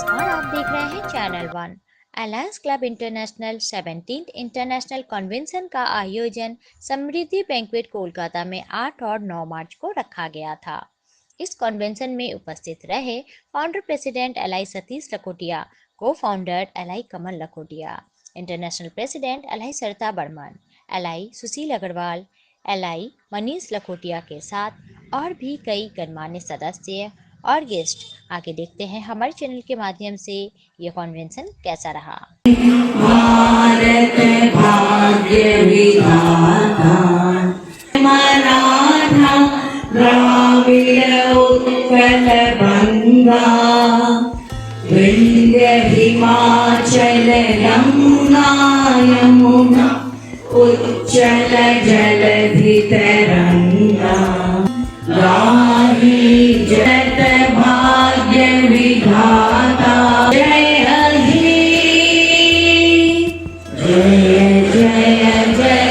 नमस्कार, आप देख रहे हैं channel one. Alliance club international 17th international convention का आयोजन समृद्धि बैंक्वेट कोलकाता में 8 और 9 मार्च को रखा गया था। इस कन्वेंशन में उपस्थित रहे founder president LI Satish Lakhotia, co-founder LI Kamal Lakhotia, international president LI Sarita Barman, LI Sushil Agarwal, LI Manish Lakhotia के साथ और भी कई गणमान्य सदस्य और गेस्ट। आगे देखते हैं हमारे चैनल के माध्यम से ये कन्वेंशन कैसा रहा। भारत भाग्य विधाता मराठा द्राविड़ उत्कल बंगा विंध्य हिमाचल यमुना यमुना उच्चल जलधि तरंगा गाही जत भाग्य विधाता जय ही जय जय जय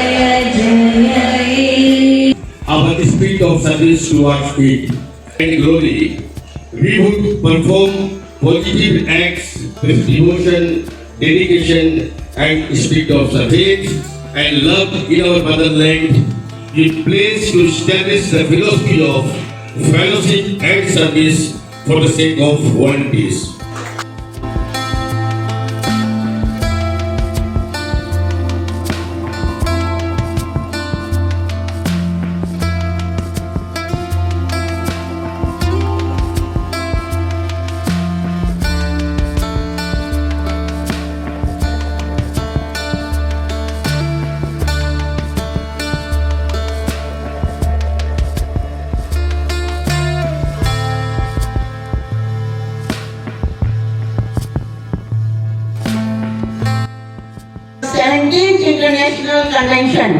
जय। Our spirit of service towards faith and glory, we would perform positive acts with devotion, dedication, and spirit of service and love in our motherland. We pledge to establish the philosophy of fellowship and service for the sake of one peace. Seventeenth International Convention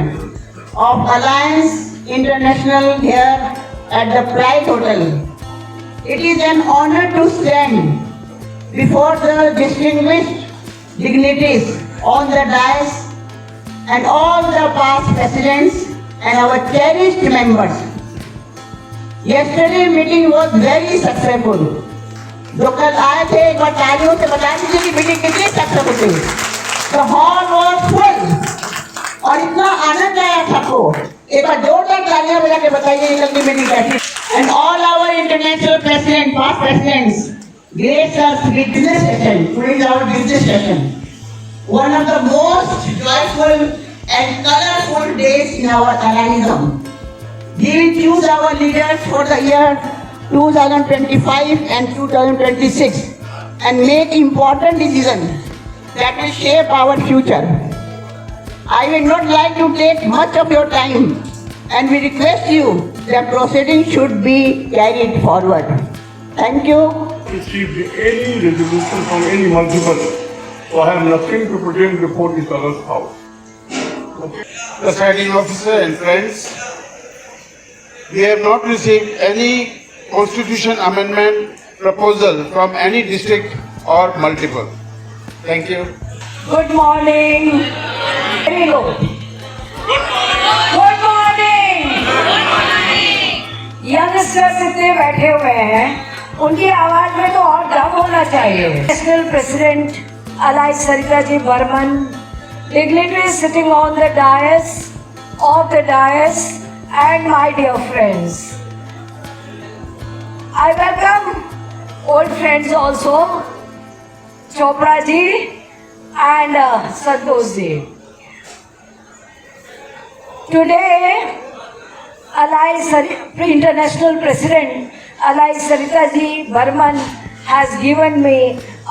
of Alliance International here at the Pride Hotel. It is an honor to stand before the distinguished dignitaries on the dais and all the past presidents and our cherished members. Yesterday meeting was very successful. जो कल आए थे एक बार तालियों से बता दीजिए कि मीटिंग कितनी सक्सेसफुल थी। The hall was full और इतना आनंद आया सबको। एक बार जोरदार तालियां बजा के बताइए ये कल की मीटिंग कैसी। And all our international presidents, past presidents, graced us with business session. Today is our business session. One of the most joyful and colorful days in our allianceism. We will choose our leaders for the year 2025 and 2026 and make important decisions that will shape our future. I will not like to take much of your time and we request you that proceedings should be carried forward. Thank you. Received any resolution from any multiple, so I have nothing to pretend before this August House. Presiding officer and friends, we have not received any constitution amendment proposal from any district or multiple. Thank you. Good morning. Very low. Good morning. Good morning. Youngsters इतने बैठे हुए हैं, उनकी आवाज में तो और दम होना चाहिए। National president LI Sarita ji Barman, dignitaries sitting on the dais, and my dear friends. I welcome old friends also. Chopra ji and Santosh ji. Today, International President Alai Sarita ji Burman has given me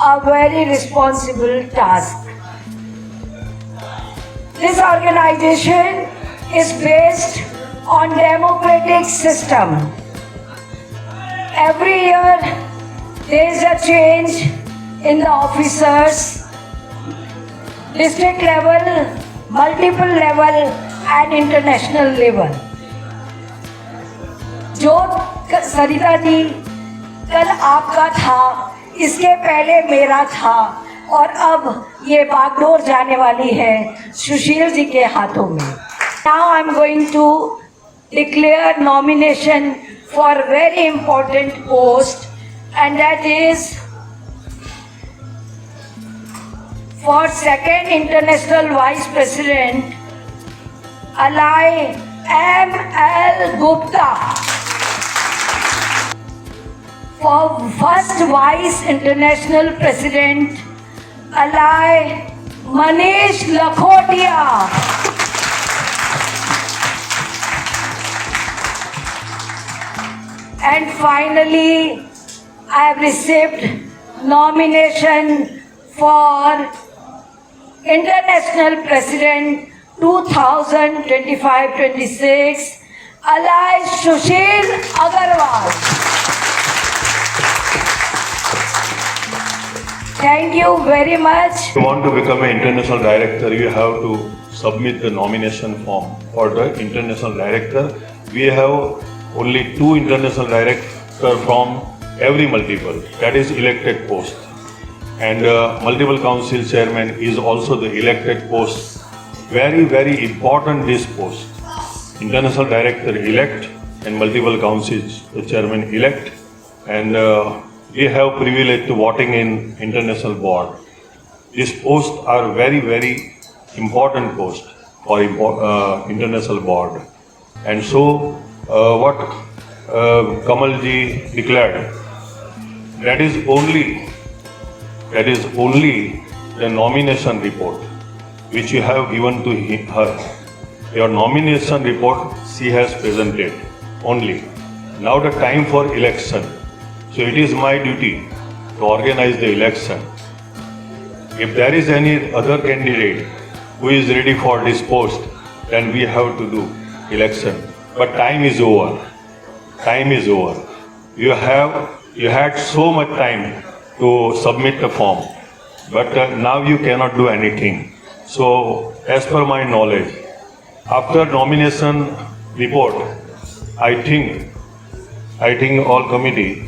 a very responsible task. This organization is based on democratic system. Every year there is a change in the officers, district level, multiple level and international level. जो सरिता जी कल आपका था, इसके पहले मेरा था और अब ये बागडोर जाने वाली है सुशील जी के हाथों में। Now I am going to declare nomination for very important post, and that is for second International Vice President, Alai M.L. Gupta. For first Vice International President, Alai Manish Lakhotia. And finally, I have received nomination for International President 2025-26, Alai Sushil Agarwal. Thank you very much. If you want to become an international director, you have to submit the nomination form for the international director. We have only 2 international directors from every multiple, that is elected post. And multiple council chairman is also the elected post. Very, very important this post. International director elect and multiple councils chairman elect. And we have privilege to voting in international board. These posts are very, very important post for international board. And so what Kamalji declared, that is only the nomination report which you have given to her. Your nomination report she has presented only. Now the time for election. So it is my duty to organize the election. If there is any other candidate who is ready for this post, then we have to do election. But time is over. Time is over. You had so much time to submit the form, but now you cannot do anything. So, as per my knowledge, after nomination report, I think all committee,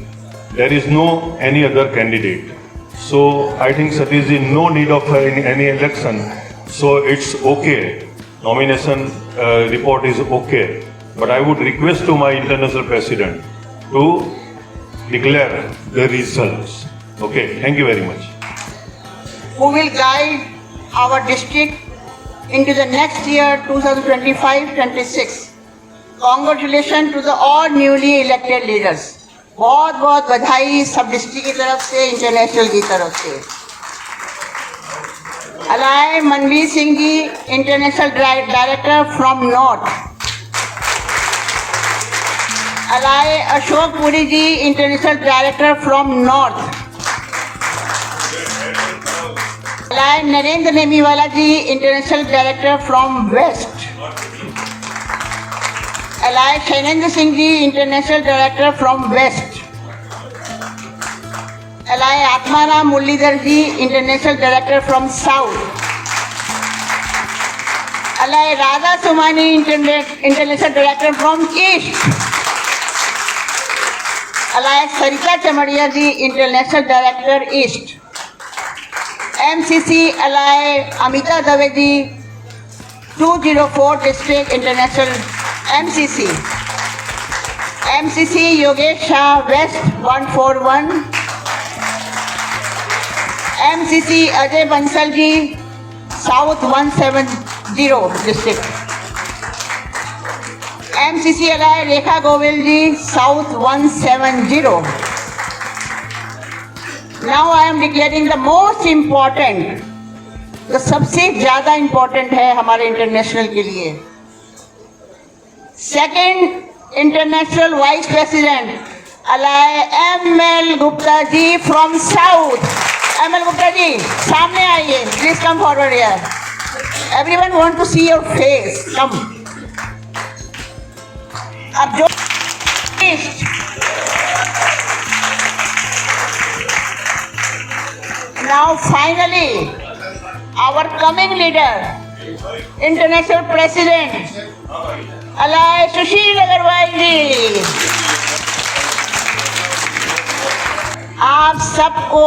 there is no any other candidate. So, I think Satish, no need of any election. So, it's okay. Nomination report is okay. But I would request to my international president to declare the results. Okay, thank you very much. Who will guide our district into the next year 2025-26. Congratulations to the all newly elected leaders. बहुत बहुत बधाई सब district की तरफ से, international की तरफ से. Ally Manveer Singh ji, international director from north. Ally Ashok Puri ji, international director from north. Ally Narendra Nemiwala ji, international director from west. Ally Shailendra Singh ji, international director from west. Ally Atmaram Murlidhar ji, international director from south. Ally Radha Sumani, international director from east. Ally Sarita Chamaria ji, international director east. MCC ally Amita Dave ji, 204 district international MCC. MCC Yogesh Shah, waste 141. MCC Ajay Bansal ji, south 170 district. MCC ally Rekha Govil ji, south 170. Now I am declaring the most important, तो सबसे ज्यादा important है हमारे international के लिए. Second international vice president ally M L. Gupta ji from south. M L. Gupta ji सामने आइए, please come forward here. Everyone want to see your face, come. अब जो now finally our coming leader, international president Alai Sushil Agarwal जी. आप सबको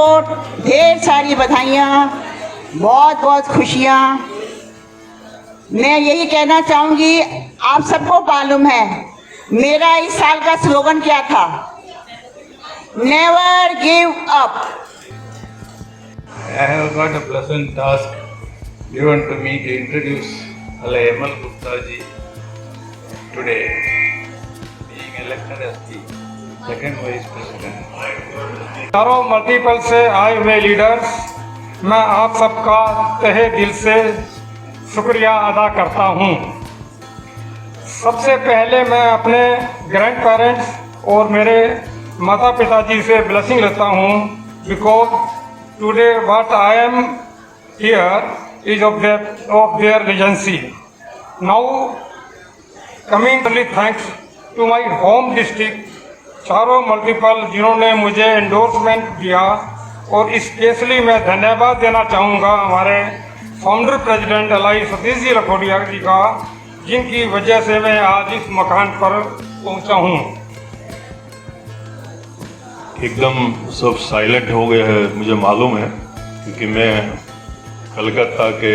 ढेर सारी बधाइयाँ, बहुत बहुत खुशियाँ. मैं यही कहना चाहूँगी, आप सबको मालूम है मेरा इस साल का स्लोगन क्या था? Never give up. I have got a pleasant task given to me to introduce Alayamal Gupta ji today, being elected as the second Vice President. चारों मल्टीपल से आए हुए लीडर्स, मैं आप सबका तहे दिल से शुक्रिया अदा करता हूं। सबसे पहले मैं अपने ग्रैंड पेरेंट्स और मेरे माता पिता जी से ब्लेसिंग लेता हूं, because today what I am here is of their legacy. Now coming thanks to my home district चारों मल्टीपल जिन्होंने मुझे एंडोर्समेंट दिया, और स्पेशली मैं धन्यवाद देना चाहूँगा हमारे founder president LI Satish ji Lakhotia जी का, जिनकी वजह से मैं आज इस मकान पर पहुँचा हूँ। एकदम सब साइलेंट हो गया है, मुझे मालूम है, क्योंकि मैं कलकत्ता के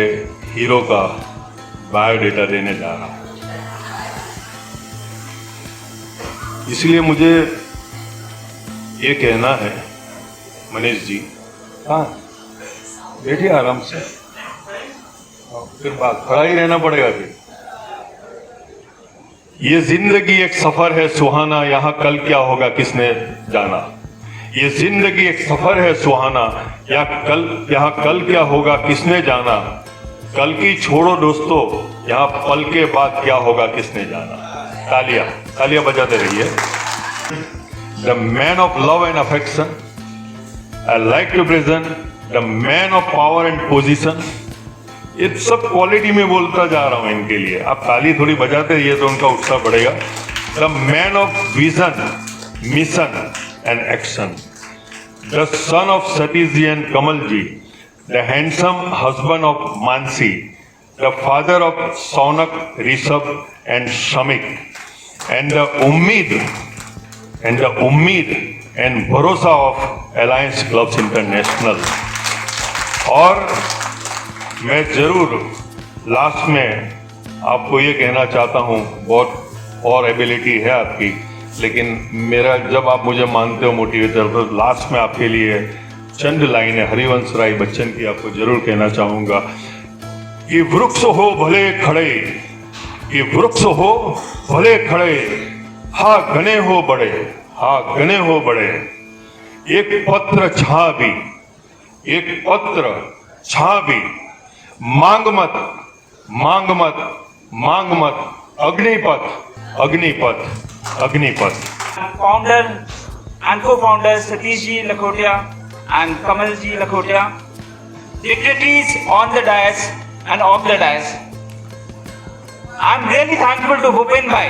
हीरो का बायोडेटा देने जा रहा हूँ। इसलिए मुझे ये कहना है, मनीष जी, हाँ बैठिए आराम से, फिर बात खड़ा ही रहना पड़ेगा फिर। ये जिंदगी एक सफर है सुहाना, यहाँ कल क्या होगा किसने जाना। ये जिंदगी एक सफर है सुहाना, यहाँ कल क्या होगा किसने जाना। कल की छोड़ो दोस्तों, यहाँ पल के बाद क्या होगा किसने जाना। तालियां बजाते रहिए। The man of love and affection, I like to present the man of power and position. ये सब क्वालिटी में बोलता जा रहा हूं इनके लिए, आप ताली थोड़ी बजाते रहिए तो उनका उत्साह बढ़ेगा। The man of vision, mission and action, the son of Satish ji and Kamal ji, the handsome husband of Mansi, the father of Saunak, Rishabh and Shamik, and the Ummid and Bharosa of Alliance Clubs International. और मैं जरूर last में आपको ये कहना चाहता हूँ, बहुत और एबिलिटी है आपकी, लेकिन मेरा जब आप मुझे मानते हो मोटिवेटर, तो लास्ट में आपके लिए चंद लाइनें हरिवंश राय बच्चन की आपको जरूर कहना चाहूँगा कि वृक्ष हो भले खड़े, कि वृक्ष हो भले खड़े, हा घने हो बड़े, हा घने हो बड़े, एक पत्र छाबी, एक पत्र छाबी, मांग मत, मांग मत, मांग मत, Agnipath, Agnipath, Agnipath. Founder and co-founder Satish ji Lakhotia and Kamal ji Lakhotia, dignitaries on the dais and off the dais. I'm really thankful to Bhupen भाई।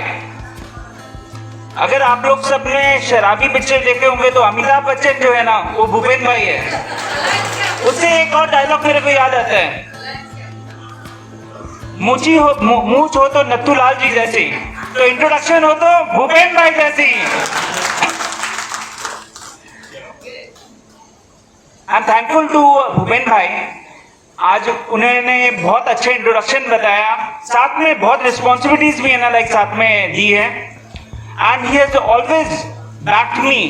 अगर आप लोग सब ने शराबी पिक्चर देखे होंगे तो अमिताभ बच्चन जो है ना, वो भूपेन भाई है। उससे एक और डायलॉग मेरे को याद आता है, मूछ हो तो नत्थूलाल जी जैसी, तो इंट्रोडक्शन हो तो भूपेन भाई जैसी। I am thankful to Bhupen भाई, आज उन्होंने बहुत अच्छा इंट्रोडक्शन बताया, साथ में बहुत रिस्पॉन्सिबिलिटीज भी है ना लाइक साथ में दी है, and he has always backed me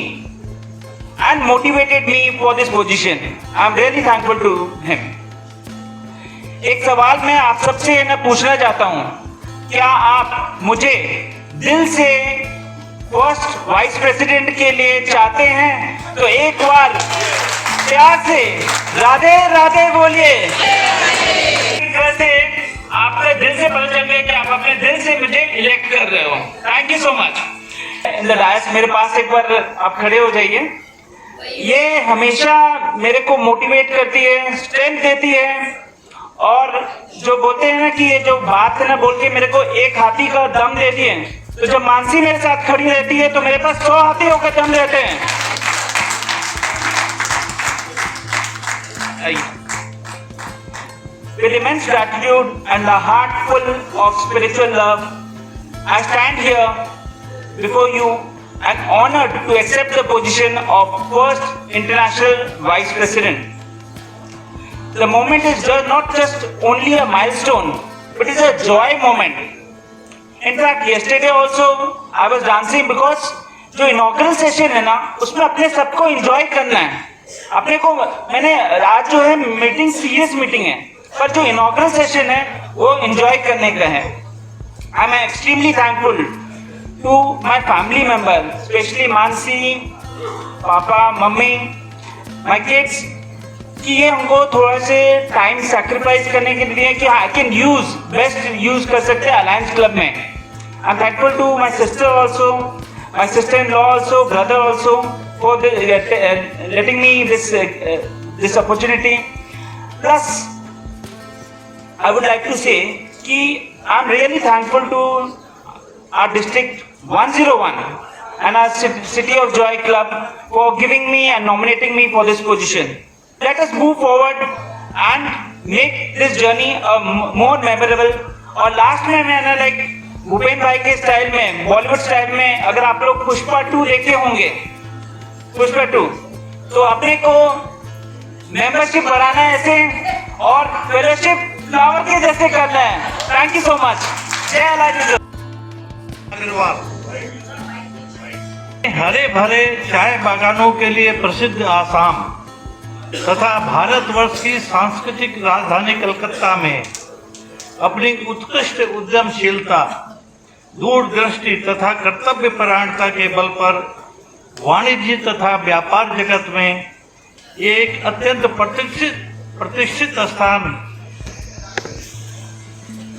and motivated me for this position. I am really thankful to him. एक सवाल मैं आप सबसे ना पूछना चाहता हूं, क्या आप मुझे दिल से फर्स्ट वाइस प्रेसिडेंट के लिए चाहते हैं? तो एक बार प्यार से राधे राधे बोलिए। वैसे आपके दिल से पता चल गया कि आप अपने दिल से मुझे इलेक्ट कर रहे हो। Thank you so much. In the dais मेरे पास एक बार आप खड़े हो जाइए। ये हमेशा मेरे को मोटिवेट करती है, स्ट्रेंथ देती है, और जो बोलते हैं ना कि ये जो बात है ना बोल के मेरे को एक हाथी का दम देती है, तो जब मानसी मेरे साथ खड़ी रहती है तो मेरे पास 100 हाथियों का दम रहते हैं। With immense gratitude and a heart full of spiritual love, I stand here before you and honored to accept the position of first international vice president. The moment is not just only a milestone, but it's a joy moment. In fact, yesterday also I was dancing because जो inaugural session है ना, उसमें अपने सबको enjoy करना है। अपने को मैंने आज जो है मीटिंग सीरियस मीटिंग है, पर जो इनॉग्रल सेशन है वो एंजॉय करने का है। I am extremely thankful to my family member, specially Mansi, papa, mummy, my kids, कि ये हमको थोड़ा से टाइम सैक्रिफाइस करने के लिए कि आई कैन बेस्ट यूज कर सकते हैं अलायंस क्लब में। I am thankful to my sister also, my sister in law also, brother also for letting me this opportunity. Plus I would like to say कि I am really thankful to our district 101 and our City of Joy Club for giving me and nominating me for this position. Let us move forward and make this journey more memorable. और last में मैंने like Bhupen भाई के style में, Bollywood style में, अगर आप लोग पुष्पा 2 देखे होंगे, पुष्पा 2, तो अपने को मेंबरशिप बढ़ाना है ऐसे और फेलोशिप फ्लावर के जैसे करना है। Thank you so much. जय अलादीन। हरे भरे चाय बागानों के लिए प्रसिद्ध आसाम तथा भारतवर्ष की सांस्कृतिक राजधानी कलकत्ता में अपनी उत्कृष्ट उद्यमशीलता, दूरदृष्टि तथा कर्तव्यपरायणता के बल पर वाणिज्य तथा व्यापार जगत में एक अत्यंत प्रतिष्ठित स्थान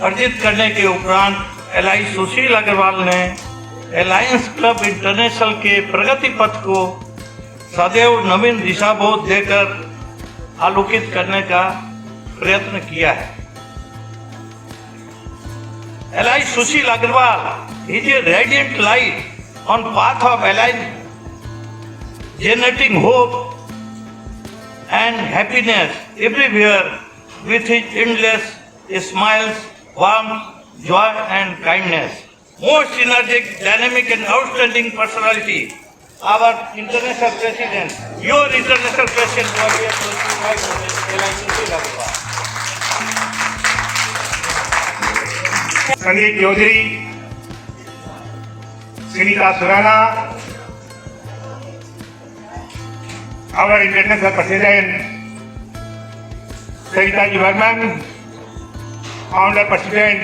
अर्जित करने के उपरांत एलआई सुशील अग्रवाल ने अलायंस क्लब इंटरनेशनल के प्रगति पथ को सदैव नवीन दिशाबोध देकर आलोकित करने का प्रयत्न किया है। LI Sushil Agarwal is a radiant light on path of Alliance, generating hope and happiness everywhere with his endless smiles, warmth, joy and kindness. Most energetic, dynamic and outstanding personality, our international president, your international president was here to Sandeep Chaudhary, Sunita Surana, our international president, Sarita Ji Burman, founder president,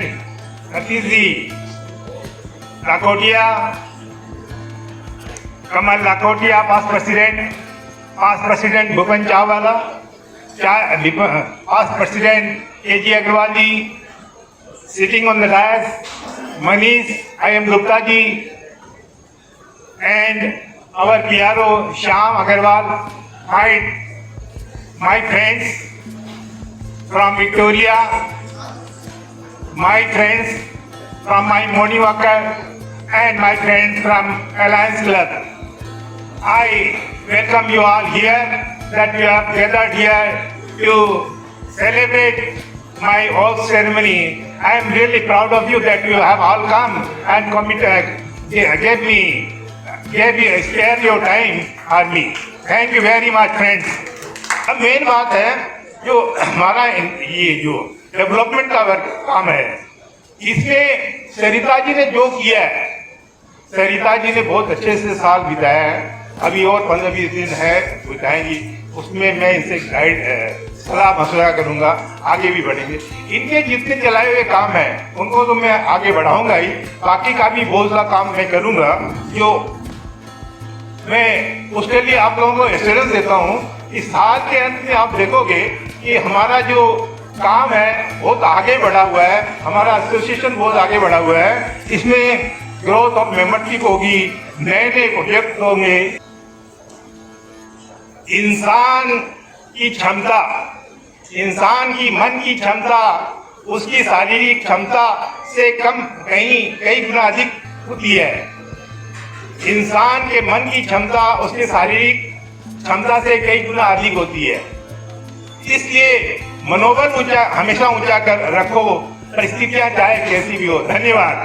Satish Ji Lakotia, Kamal Lakotia, past president Bhupan Chawala, past president A.G. Agrawal Ji, sitting on the dais, Manish I.M. Gupta Ji, and our PRO Shyam Agarwal, my friends from Victoria, my friends from my morning walker, and my friends from Alliance Club. I welcome you all here, that you have gathered here to celebrate my oath ceremony. I am really proud of you that you have all come and spare your time for me. Thank you very much, friends. अब main बात है जो हमारा ये जो development का काम है, इसमें सरिता जी ने जो किया है, सरिता जी ने बहुत अच्छे से साल बिताया है। अभी और 15-20 दिन है बिताएंगी, उसमें मैं इनसे सलाह मशवरा करूंगा, आगे भी बढ़ेंगे। इनके जितने चलाए हुए काम है उनको तो मैं आगे बढ़ाऊंगा ही, बाकी का भी बहुत सा काम मैं करूंगा, जो मैं उसके लिए आप लोगों को एश्योरेंस देता हूँ। इस साल के अंत में आप देखोगे कि हमारा जो काम है बहुत आगे बढ़ा हुआ है, हमारा एसोसिएशन बहुत आगे बढ़ा हुआ है। इसमें ग्रोथ ऑफ मेंबरशिप होगी, नए नए प्रोजेक्ट होंगे। इंसान की क्षमता, इंसान की मन की क्षमता उसकी शारीरिक क्षमता से कई गुना अधिक होती है। इंसान के मन की क्षमता उसके शारीरिक क्षमता से कई गुना अधिक होती है। इसलिए मनोबल हमेशा ऊंचा कर रखो, परिस्थितियां चाहे कैसी भी हो। धन्यवाद।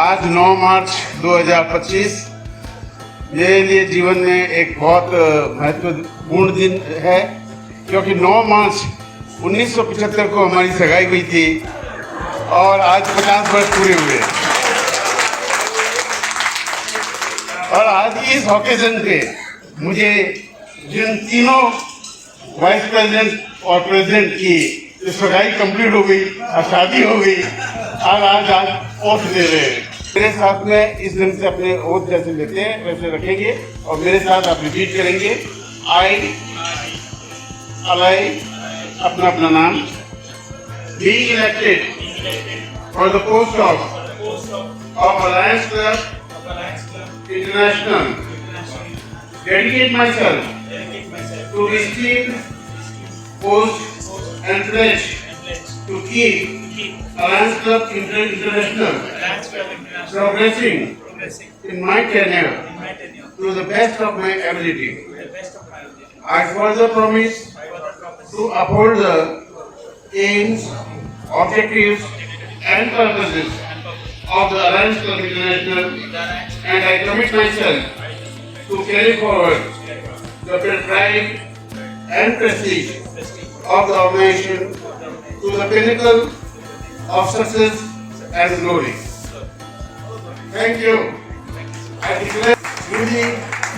आज 9 मार्च 2025 मेरे लिए जीवन में एक बहुत महत्वपूर्ण दिन है, क्योंकि 9 मार्च 1975 को हमारी सगाई हुई थी और आज 50 वर्ष पूरे हुए। और आज इस ओकेजन पे मुझे जिन तीनों वाइस प्रेसिडेंट और प्रेसिडेंट की सगाई कंप्लीट हो गई और शादी हो गई, आज ओथ दे रहे हैं। मेरे साथ में इस दिन से अपने ओथ जैसे लेते हैं वैसे रखेंगे और मेरे साथ आप रिपीट करेंगे। आई अलाई अपना अपना नाम, being elected for the post of Alliance Club International, dedicate myself to the esteemed post and pledge to keep Alliance Club International progressing in my tenure to the best of my ability. I further promise to uphold the aims, objectives and purposes of the Alliance Club International, and I commit myself to carry forward the pride and prestige of the organization to the pinnacle of success and glory. Thank you. I declare duly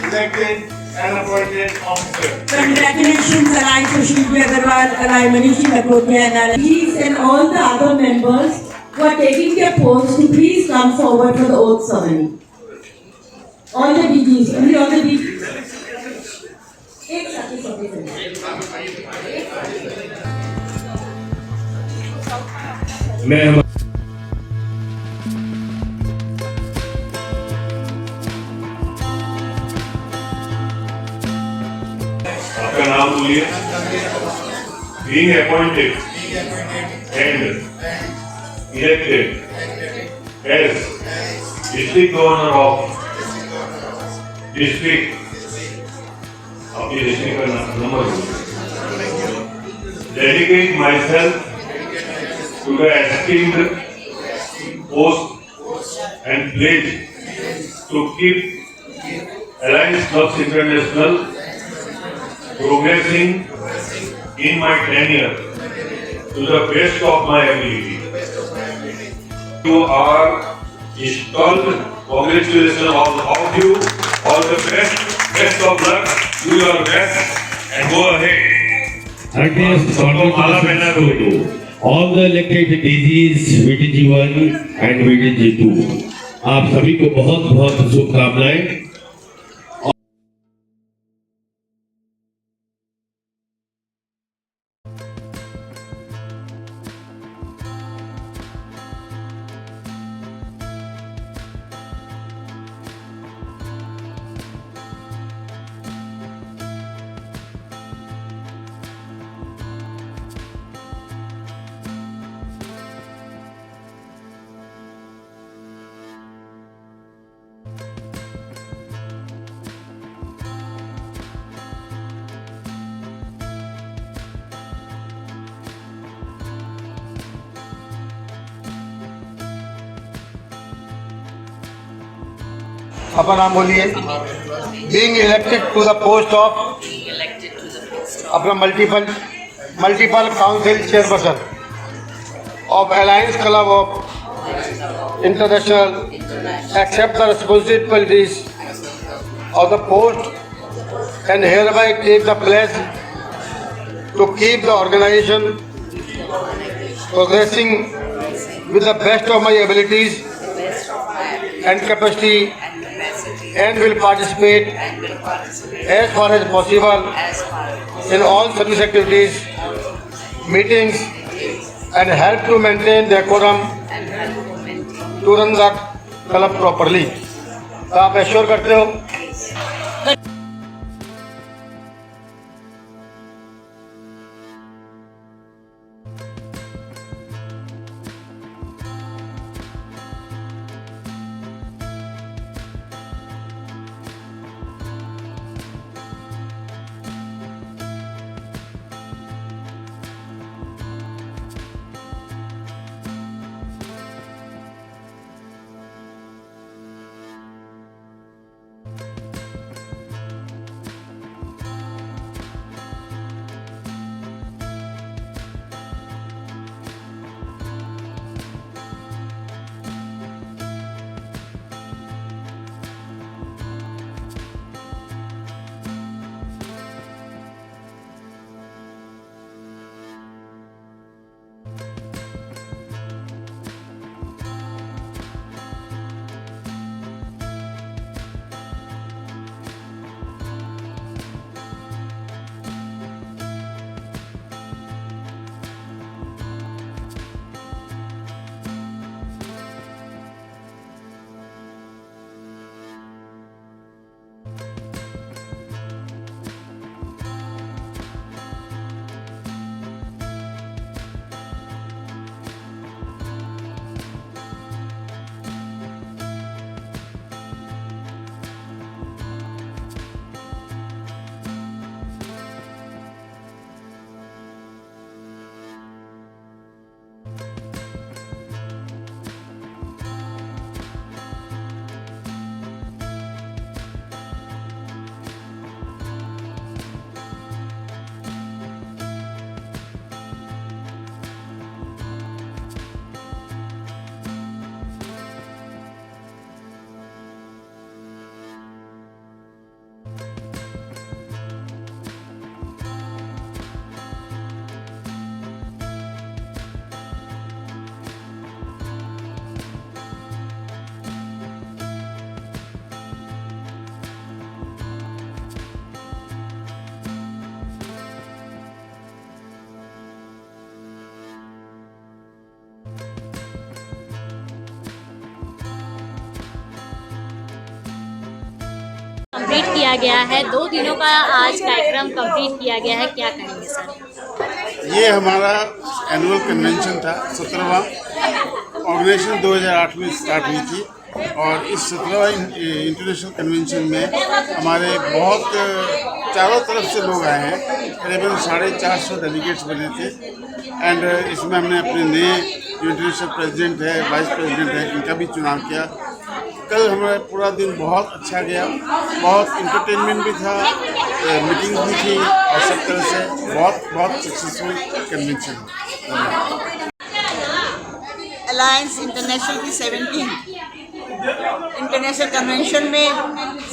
elected and appointed officer. Congratulations, Alai Sushil Agarwal, Alai Manishi Lakhotia, and Alai and all the other members who are taking their posts to please come forward for the oath ceremony. All the DGs, only all the DGs. एक साथ ही सब मैं आपका नाम बोलिए। Being appointed and elected as district governor of district, अपनी district का number, dedicate myself to the esteemed post and pledge to keep Alliance Clubs International progressing in my tenure to the best of my ability. You are installed. Congratulations all of you. All the best of luck. Do your best and go ahead. All the elected DGs, VTG1 and VTG2, आप सभी को बहुत बहुत शुभकामनाएं। अपना नाम बोलिए। Being elected to the post of अपना multiple council chairperson of Alliance Club of International, accept the responsibilities of the post and hereby take the pledge to keep the organization progressing with the best of my abilities and capacity, and will participate as far as possible in all service activities, meetings, and help to maintain the quorum to run the club properly. तो आप assure करते हो? Complete किया गया है। 2 दिनों का आज कार्यक्रम कंप्लीट किया गया है, क्या कहेंगे सर? ये हमारा एनुअल कन्वेंशन था, 17वां। ऑर्गेनाइजेशन 2008 में स्टार्ट हुई थी और इस 17वां इंटरनेशनल कन्वेंशन में हमारे बहुत चारों तरफ से लोग आए हैं। करीबन 450 डेलीगेट्स बने थे एंड इसमें हमने अपने नए जो इंटरनेशनल प्रेसिडेंट है, वाइस प्रेसिडेंट है, इनका भी चुनाव किया। कल हमारा पूरा दिन बहुत अच्छा गया, बहुत इंटरटेनमेंट भी था, मीटिंग्स भी थी और सब तरह से बहुत सक्सेसफुल कन्वेंशन। अलायंस इंटरनेशनल की 17th इंटरनेशनल कन्वेंशन में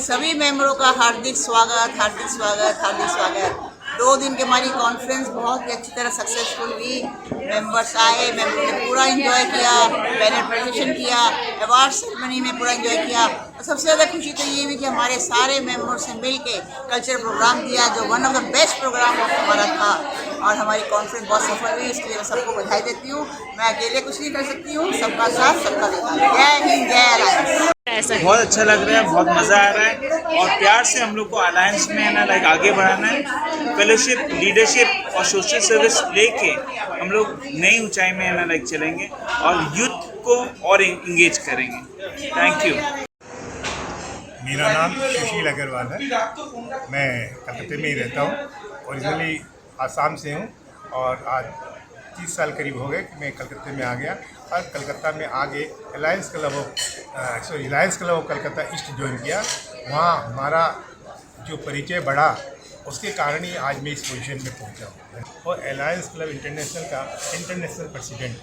सभी मेंबरों का हार्दिक स्वागत, हार्दिक स्वागत, हार्दिक स्वागत। 2 दिन की हमारी कॉन्फ्रेंस बहुत ही अच्छी तरह सक्सेसफुल हुई। मेंबर्स आए, मेंबरों ने पूरा एंजॉय किया, पैनल प्रेजेंटेशन किया, अवार्ड सेरेमनी में पूरा एंजॉय किया। और सबसे ज़्यादा खुशी तो ये हुई कि हमारे सारे मेंबर्स ने मिल के कल्चरल प्रोग्राम दिया, जो one of the best program हमारा था और हमारी कॉन्फ्रेंस बहुत सफल हुई। इसके लिए मैं सबको बधाई देती हूँ। मैं अकेले कुछ नहीं कर सकती हूँ, सबका साथ सबका विकास। जय हिंद, जय अलायंस। बहुत अच्छा लग रहा है, बहुत मज़ा आ रहा है और प्यार से हम लोग को अलायंस में है ना लाइक आगे बढ़ाना है। फेलोशिप, लीडरशिप और सोशल सर्विस लेके हम लोग नई ऊंचाई में है ना लाइक चलेंगे और यूथ को और इंगेज करेंगे। Thank you. मेरा नाम सुशील अग्रवाल है। मैं कलकत्ते में ही रहता हूँ। ओरिजिनली आसाम से हूँ और आज 30 साल करीब हो गए कि मैं कलकत्ते में आ गया और कलकत्ता में आगे Lions club of Calcutta east join किया। वहाँ हमारा जो परिचय बढ़ा, उसके कारण ही आज मैं इस पोजीशन में पहुँचा हूँ और अलायंस क्लब इंटरनेशनल का इंटरनेशनल प्रेसिडेंट